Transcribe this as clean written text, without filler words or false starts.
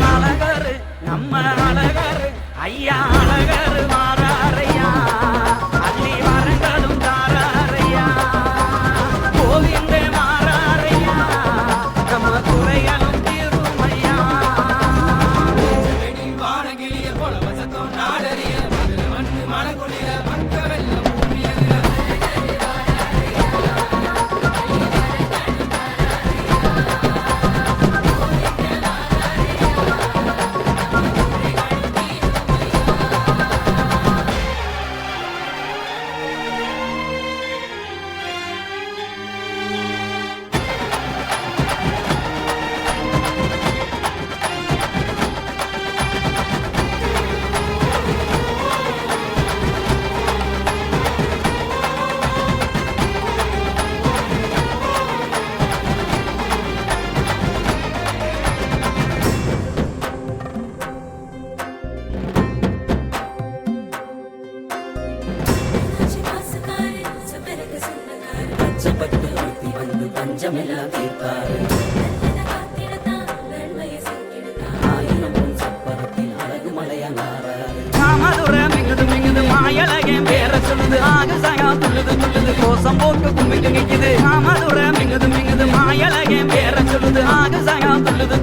அழகரு நம்ம அழகரு ஐயா அழகரு மாறாரையா அள்ளி வரங்களும் தாராரையா கோவிந்தே மாறாரையா நம்ம குறைகளும் தீர்வுமையா வானகிளிய போல வசத்தம் நாடறிய மண்ணு மனக்குளிர மக்க வெள்ளம் பஞ்சமெல்லாம் தீர்ப்பாரு அழகு மலையாறு மாமதுரம் மிங்குது மாயழகே பேர சொல்லுது ஆகசாயா துள்ளுது கோசம் போட்டு கும்பிட்டு நிக்குது மாமதுரம் மிங்குது மாயழகே பேர சொல்லுது ஆகசாயா துள்ளுது